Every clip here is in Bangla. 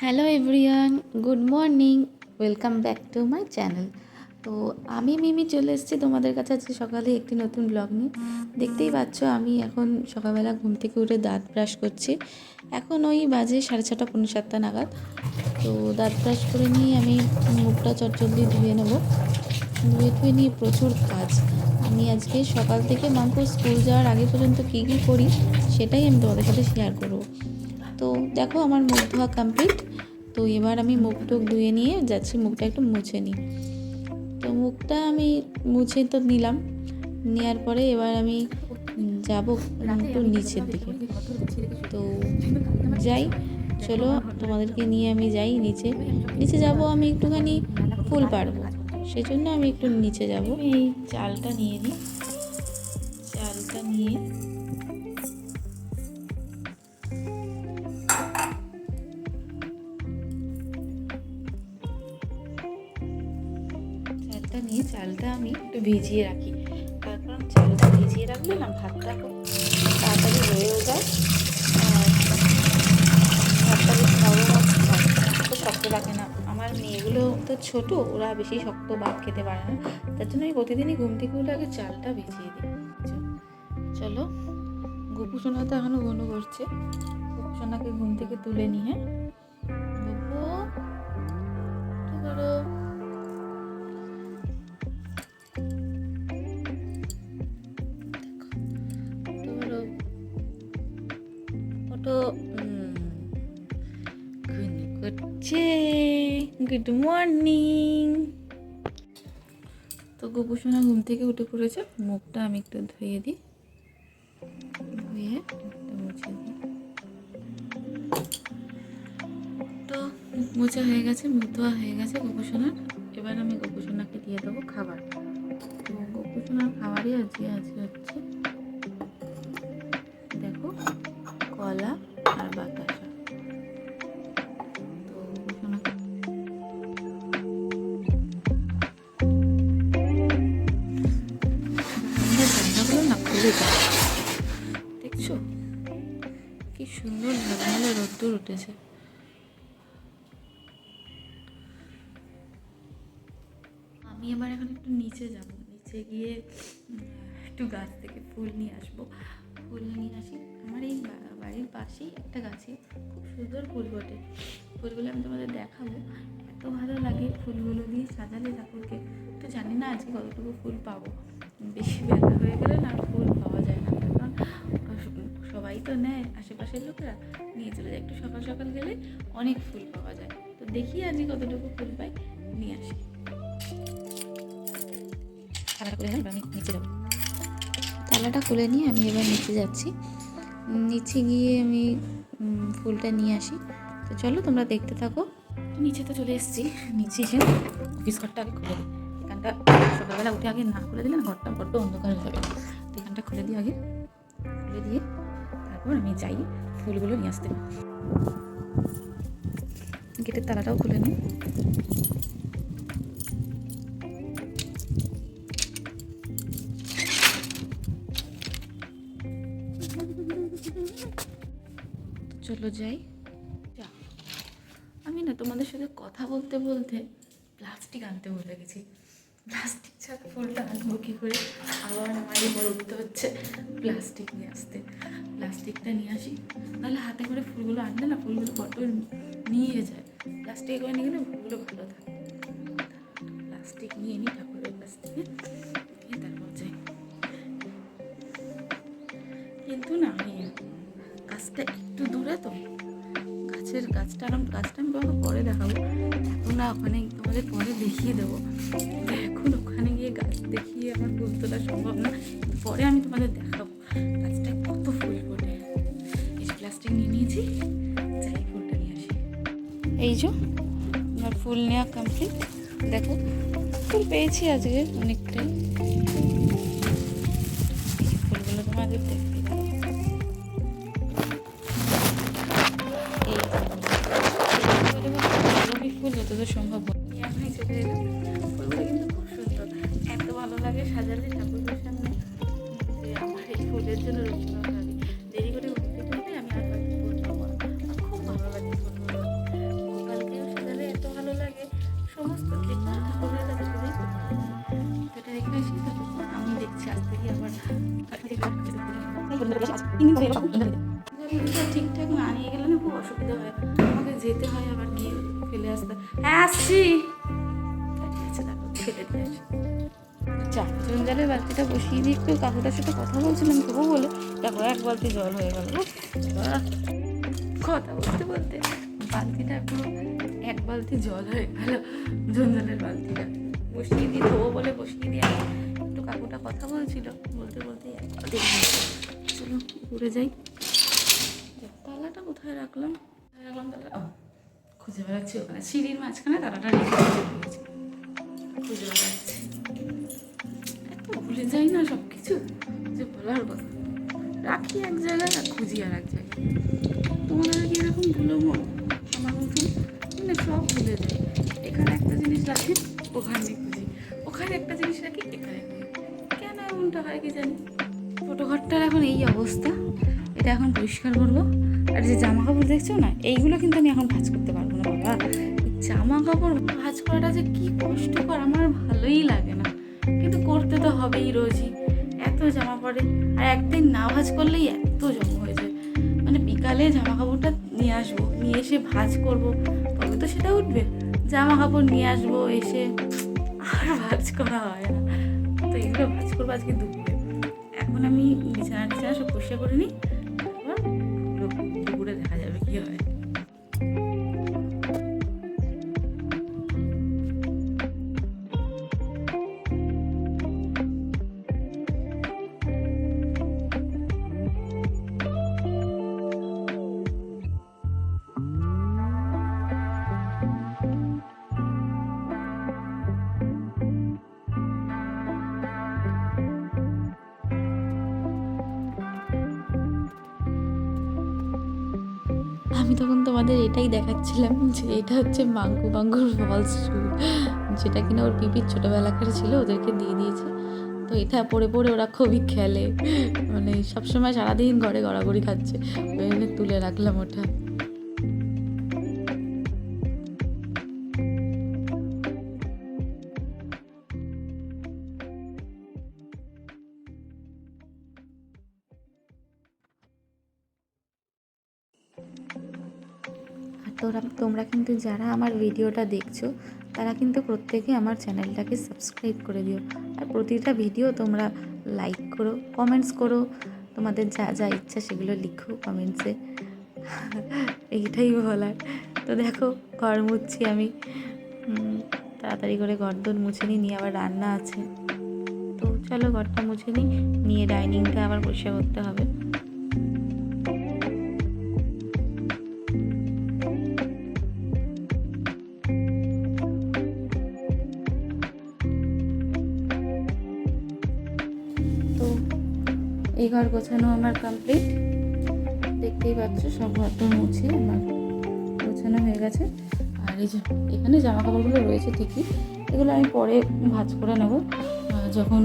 Hello everyone, good morning, welcome back to my channel. তো আমি মিমি চলে এসেছি তোমাদের কাছে আজকে সকালে একটি নতুন ব্লগ নিয়ে। দেখতেই পাচ্ছ আমি এখন সকালবেলা ঘুম থেকে উঠে দাঁত ব্রাশ করছি। এখন ওই বাজে 6:30 পৌনে 7টা নাগাদ। তো দাঁত ব্রাশ করে নিয়ে আমি মুখটা চটচট দিয়ে ধুয়ে নেবো। ধুয়ে নিয়ে প্রচুর কাজ। আমি আজকে সকাল থেকে মাম্পু স্কুল যাওয়ার আগে পর্যন্ত কী কী করি সেটাই আমি তোমাদের সাথে শেয়ার করবো। তো দেখো আমার মুখ ধোয়া কমপ্লিট। তো এবার আমি মুখ টুক ধুয়ে নিয়ে যাচ্ছি মুখটা একটু মুছে নিই। তো মুখটা আমি মুছে তো নিলাম, নেওয়ার পরে এবার আমি যাব একটু নিচের দিকে। তো যাই, চলো তোমাদেরকে নিয়ে আমি যাই নিচে। নিচে যাব আমি একটুখানি ফুল পারবো, সেই জন্য আমি একটু নিচে যাব। এই চালটা নিয়ে নিই, চালটা নিয়ে চালটা আমি একটু ভিজিয়ে রাখি। তার কারণ চালটা ভিজিয়ে রাখলে না ভাতটা খুব তাড়াতাড়ি হয়েও যায়, আর ভাতটা বেশ নরম হয়, তো শক্ত লাগে না। আমার মেয়েগুলো তো ছোট, ওরা বেশি শক্ত ভাত খেতে পারে না, তার জন্য আমি প্রতিদিনই ঘুম থেকে উঠে আগে চালটা ভিজিয়ে দিই। চলো, গোপু সোনা তো এখনও ঘন করছে, গোপু সোনাকে ঘুম থেকে তুলে নিয়ে গোপু কি করো। তো করছে গুড মর্নিং। তো গোপু সোনা ঘুম থেকে উঠে পড়েছে, মুখটা আমি একটু ধুয়ে দিই, ধুয়ে মুছে দিই। তো মুখ মোছা হয়ে গেছে, মুখ ধোয়া হয়ে গেছে গোপু সোনার। এবার আমি গোপু সোনাকে দিয়ে দেবো খাবার। তো গোপু সোনার খাবারই আজকে হচ্ছে দেখো কলা আর বাতাসা। তো সোনাকে জানলাগুলো না খুলে যায়, দেখছো কি সুন্দর ঝলমলে রোদ্দুর উঠেছে। আমি এবার এখন একটু নিচে যাব, নিচে গিয়ে একটু গাছ থেকে ফুল নিয়ে আসবো। ফুল নিয়ে আসি, আমার এই বাড়ির পাশেই একটা গাছে খুব সুন্দর ফুল ফোটে। ফুলগুলো আমি তোমাদের দেখাবো, এত ভালো লাগে ফুলগুলো দিয়ে সাজালে ঠাকুরকে। তো জানি না আজকে কতটুকু ফুল পাবো, বেশি বেলা হয়ে গেলে না ফুল পাওয়া যায় না, কারণ সবাই তো নেয়, আশেপাশের লোকেরা নিয়ে চলে যায়। একটু সকাল সকাল গেলে অনেক ফুল পাওয়া যায়। তো দেখি আজকে কতটুকু ফুল পাই, নিয়ে আসি। থালাটা খুলে আমি নিচে যাবো। থালাটা খুলে নিয়ে আমি এবার নিচে যাচ্ছি, নিচে গিয়ে আমি ফুলটা নিয়ে আসি। তো চলো তোমরা দেখতে থাকো। নিচে তো চলে এসেছি, নিচে এসে অফিস ঘরটা আগে খুলে দিই। এখানটা সকালবেলা উঠে আগে না খুলে দিলে না ঘরটা বড্ড অন্ধকার হয়ে যাবে। তো এখানটা খুলে দিই আগে, খুলে দিয়ে তারপর আমি যাই ফুলগুলো নিয়ে আসতে। গেটের তালাটাও খুলে নিই। চলো যাই। আমি না তোমাদের সাথে কথা বলতে বলতে প্লাস্টিক আনতে ভুলে গেছি। প্লাস্টিক ছাড়া ফুলটা আনবো কী করে, আবার আমার উপর উঠতে হচ্ছে প্লাস্টিক নিয়ে আসতে। প্লাস্টিকটা নিয়ে আসি, নাহলে হাতে করে ফুলগুলো আনলে না ফুলগুলো বড্ড নিয়ে যায়। প্লাস্টিক করে নিয়ে গেলে ফুলগুলো ভালো থাকে। প্লাস্টিক নিয়ে নিই ঠাকুরের কাছ থেকে, নিয়ে তারপর যাই। কিন্তু না আমি গাছটা একটু দূরে, তো গাছটা আমি তোমাকে পরে দেখাবো, এখন না ওখানে তোমাদের পরে দেখিয়ে দেবো। এখন ওখানে গিয়ে গাছ দেখিয়ে আমার ফুল তোলা সম্ভব না, পরে আমি তোমাদের দেখাবো গাছটায় কত ফুল ফোটে। এই প্লাস্টিক নিয়ে নিয়েছি, যাই ফুলটা নিয়ে আসি। এই যে আমার ফুল নেওয়া কমপ্লিট। দেখো ফুল পেয়েছি আজকে অনেকটাই। ফুলগুলো তোমাদের দেখতে ফুল যতদূর সম্ভব এখনই চলে এলাম। ফুলগুলো কিন্তু খুব সুন্দর, এত ভালো লাগে সাজালে ঠাকুরের সামনে যে আমার এই ফুলের জন্য রচনা হবে। দেরি করে উঠতে আমি আর ফুল পাবো না, খুব ভালো লাগে ফুলগুলো। ঠিকঠাক না নিয়ে গেলে না খুব অসুবিধা হয়, আমাকে যেতে হয় আবার গিয়ে ফেলে আসতে। হ্যাঁ আসছি, দেখো ফেলে দিয়ে আসি। জলের বালতিটা বসিয়ে দিয়ে একটু কাকুটার সাথে কথা বলছিলাম তবু বলে দেখো 1 বালতি জল হয়ে গেল। কথা বলতে বলতে বালতিটা পুরো 1 বালতি জল হয়ে গেল। জলের বালতিটা বসিয়ে দিয়ে ধোবো বলে বসিয়ে দিয়ে একটু কাকুটা কথা বলছিল, বলতে বলতে চলো ঘুরে যাই। তালাটা কোথায় রাখলাম তালা খুঁজে বেড়াচ্ছি, ওখানে সিঁড়ির মাঝখানে তালাটা রেখে দিয়েছি, খুঁজে বেড়াচ্ছি। এত ভুলে যাই না সব কিছু, যে বলার কথা, রাখি এক জায়গায় আর খুঁজি আর এক জায়গায়। তোমাদের কি এরকম ভুলো মন আমার মতন? মানে সব ভুলে যায়, এখানে একটা জিনিস রাখি ওখানে খুঁজি, ওখানে একটা জিনিস রাখি এখানে খুঁজি, কেন এমনটা হয় কি জানি। ছোটো ঘরটার এখন এই অবস্থা, এটা এখন পরিষ্কার করবো। আর যে জামা কাপড় দেখছো না, এইগুলো কিন্তু আমি এখন ভাঁজ করতে পারবো না বাবা। জামা কাপড় ভাঁজ করাটা যে কি কষ্টকর, আমার ভালোই লাগে না, কিন্তু করতে তো হবেই রোজই। এত জামা পড়ে, আর একদিন না ভাঁজ করলেই এত জমা হয়ে যায়। মানে বিকালে জামা কাপড়টা নিয়ে আসবো, নিয়ে এসে ভাঁজ করবো, তবে তো সেটা উঠবে। জামা কাপড় নিয়ে আসবো, এসে আর ভাঁজ করা হয় না। তো এগুলো ভাঁজ করবো আজকে দুপুরে। এখন আমি বিছানা সব পরিষ্কার করে নিই, তারপর দুপুরে দেখা যাবে কি হয়। আমি তখন তোমাদের এটাই দেখাচ্ছিলাম যে এটা হচ্ছে মাঙ্কু বাঙ্গুর ফলস শু, যেটা কিনা ওর পিপির ছোটোবেলাকার ছিল, ওদেরকে দিয়ে দিয়েছে। তো এটা পরে পরে ওরা খুবই খেলে, মানে সবসময় সারাদিন ঘরে গড়াগড়ি খাচ্ছে, ওই জন্য তুলে রাখলাম ওটা। আর তোমরা কিন্তু যারা আমার ভিডিওটা দেখছো তারা কিন্তু প্রত্যেকে আমার চ্যানেলটাকে সাবস্ক্রাইব করে দিও, আর প্রতিটা ভিডিও তোমরা লাইক করো, কমেন্টস করো, তোমাদের যা যা ইচ্ছা সেগুলো লিখো কমেন্টসে, এইটাই বলার। তো দেখো ঘর মুছছি আমি, তাড়াতাড়ি করে ঘরদোর মুছে নিয়ে আবার রান্না আছে। তো চলো ঘরটা মুছে নিয়ে ডাইনিংটা আবার পরিষ্কার করতে হবে। তো এই ঘর গোছানো আমার কমপ্লিট, দেখতেই পাচ্ছ সব ঘরটা মুছে আমার গোছানো হয়ে গেছে। আর এই যে এখানে জামা কাপড়গুলো রয়েছে ঠিকই, এগুলো আমি পরে ভাঁজ করে নেব, যখন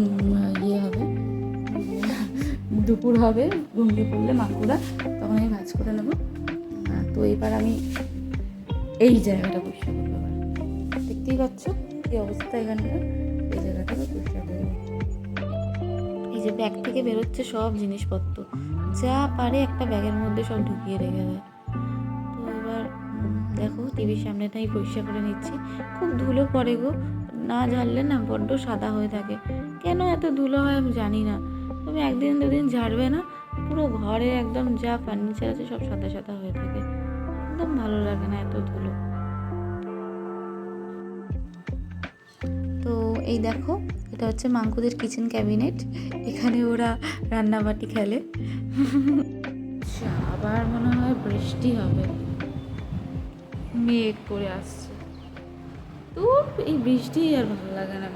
ইয়ে হবে, দুপুর হবে, ঘুমিয়ে পড়লে মাকুরা, তখন আমি ভাঁজ করে নেব। তো এবার আমি এই জায়গাটা পরিষ্কার করবো, আবার দেখতেই পাচ্ছ কী অবস্থা এখানটা, এই জায়গাটাকে পরিষ্কার করবো। এই যে ব্যাগ থেকে বেরোচ্ছে সব জিনিসপত্র, যা পারে একটা ব্যাগের মধ্যে সব ঢুকিয়ে রেখে দেয়। তো এবার দেখো টিভির সামনেটাই পরিষ্কার করে নিচ্ছি, খুব ধুলো পড়ে গো, না ঝাড়লে না বড্ড সাদা হয়ে থাকে, কেন এত ধুলো হয় আমি জানি না। তবে 1 দিন 2 দিন ঝাড়বে না, পুরো ঘরে একদম যা ফার্নিচার আছে সব সাদা সাদা হয়ে থাকে, একদম ভালো লাগে না এত ধুলো। তো এই দেখো এটা হচ্ছে মাঙ্কুদের কিচেন ক্যাবিনেট, এখানে ওরা রান্নাবাটি খেলে। আবার মনে হয় বৃষ্টি হবে, মেঘ করে আসছে, তো এই বৃষ্টি আর ভালো লাগে না।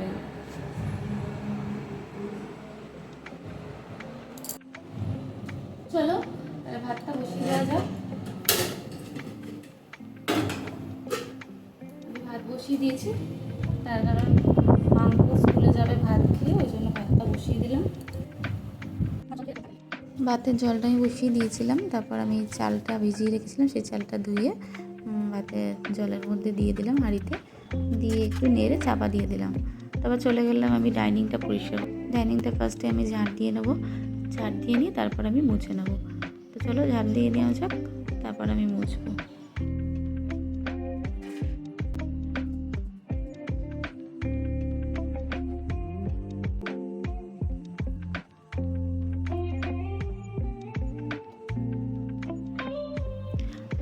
চলো ভাতটা বসিয়ে দেওয়া যাক। আমি ভাত বসিয়ে দিয়েছি, তার কারণ মাঙ্কু স্কুলে যাবে ভাত খেয়ে, ওই জন্য ভাতটা বসিয়ে দিলাম। ভাতের জলটা আমি বসিয়ে দিয়েছিলাম, তারপর আমি চালটা ভিজিয়ে রেখেছিলাম, সেই চালটা ধুয়ে ভাতের জলের মধ্যে দিয়ে দিলাম হাঁড়িতে, দিয়ে একটু নেড়ে চাপা দিয়ে দিলাম। তারপর চলে গেলাম আমি ডাইনিংটা পরিষ্কার। ডাইনিংটা ফার্স্টে আমি ঝাঁট দিয়ে নেবো, ঝাড় দিয়ে নিই, তারপর আমি মুছে নেবো। তো চলো ঝাড় দিয়ে নেওয়া যাক, তারপর আমি মুছবো।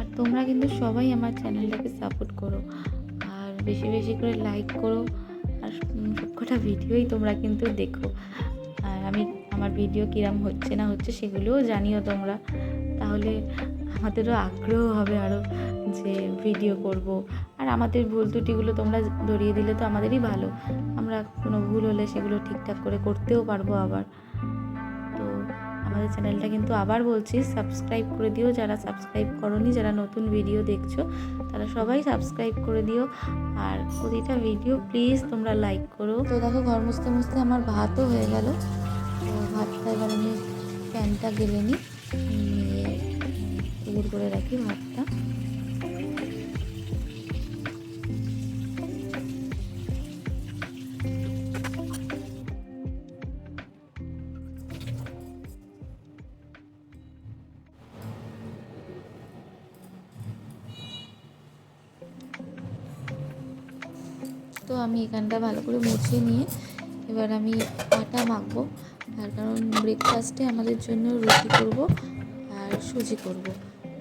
আর তোমরা কিন্তু সবাই আমার চ্যানেলটাকে সাপোর্ট করো, আর বেশি বেশি করে লাইক করো, আর সবকটা ভিডিওই তোমরা কিন্তু দেখো। আর আমার ভিডিও কিরম হচ্ছে না হচ্ছে সেগুলোও জানিও তোমরা, তাহলে আমাদেরও আগ্রহ হবে আরও যে ভিডিও করব। আর আমাদের ভুল ত্রুটিগুলো তোমরা ধরিয়ে দিলে তো আমাদেরই ভালো, আমরা কোনো ভুল হলে সেগুলো ঠিকঠাক করে করতেও পারবো আবার। তো আমাদের চ্যানেলটা কিন্তু আবার বলছি সাবস্ক্রাইব করে দিও, যারা সাবস্ক্রাইব করোনি, যারা নতুন ভিডিও দেখছো তারা সবাই সাবস্ক্রাইব করে দিও, আর প্রতিটা ভিডিও প্লিজ তোমরা লাইক করো। তো দেখো ঘর মুছতে মুছতে আমার ভাতও হয়ে গেল। তো ভাতটা এবার আমি প্যানটা গেলে নিই, নিয়ে উগুর করে রাখি ভাতটা। তো আমি এখানটা ভালো করে মুছে নিয়ে এবার আমি আটা মাখবো, তার কারণ ব্রেকফাস্টে আমাদের জন্য রুটি করব আর সুজি করব।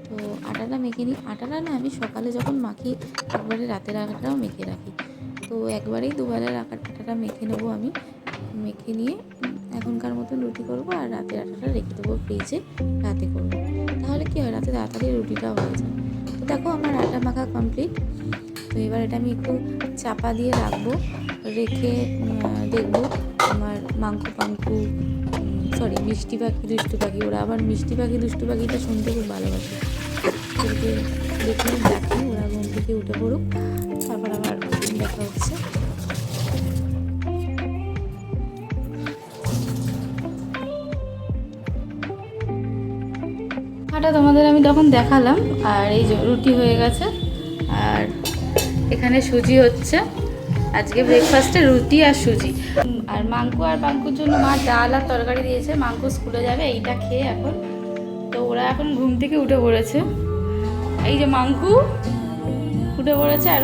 তো আটাটা মেখে নিই। আটাটা না আমি সকালে যখন মাখি একবারে রাতের আটাটাও মেখে রাখি, তো একবারেই দুবেলার আটাটা মেখে নেবো আমি। মেখে নিয়ে এখনকার মতন রুটি করব, আর রাতের আটাটা রেখে দেবো ফ্রিজে, রাতে করব। তাহলে কী হয়, রাতে তাড়াতাড়ি রুটিটাও হয়ে যায়। তো দেখো আমার আটা মাখা কমপ্লিট। তো এবার এটা আমি একটু চাপা দিয়ে রাখবো, রেখে দেখবো আমার মিষ্টি পাখি দুষ্টু পাখি, ওরা আবার মিষ্টি পাখি দুষ্টু পাখিটা শুনতে খুব ভালোবাসে। ওদেরকে দেখে ডাকি, ওরা ঘুম থেকে উঠে পড়ুক, তারপর আবার দেখা হচ্ছে। আটা তোমাদের আমি তখন দেখালাম, আর এই যে রুটি হয়ে গেছে, আর এখানে সুজি হচ্ছে। আজকে ব্রেকফাস্টে রুটি আর সুজি। আর মাংকু আর পাঙ্কুর জন্য মা ডাল আর তরকারি দিয়েছে, মাংকু স্কুলে যাবে এইটা খেয়ে এখন। তো ওরা এখন ঘুম থেকে উঠে পড়েছে, এই যে মাংকু উঠে পড়েছে আর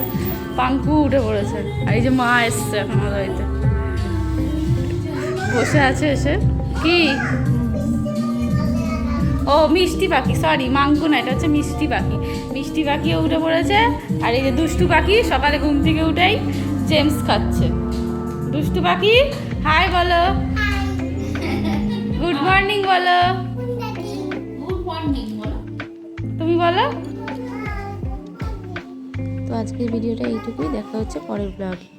পাঙ্কু উঠে পড়েছে, আর এই যে মা এসছে এখন আমাদের বাড়িতে, বসে আছে এসে। কি ও মিষ্টি পাখি, সরি মাংকু না, এটা হচ্ছে মিষ্টি পাখি। মিষ্টি পাখিও উঠে পড়েছে, আর এই যে দুষ্টু পাখি সকালে ঘুম থেকে উঠেই জেমস খাচ্ছে। দুষ্টু পাখি হাই বলো, গুড মর্নিং বলো, গুড মর্নিং বলো, তুমি বলো। তো আজকের ভিডিওটা এইটুকুই, দেখা হচ্ছে পরের ব্লগে।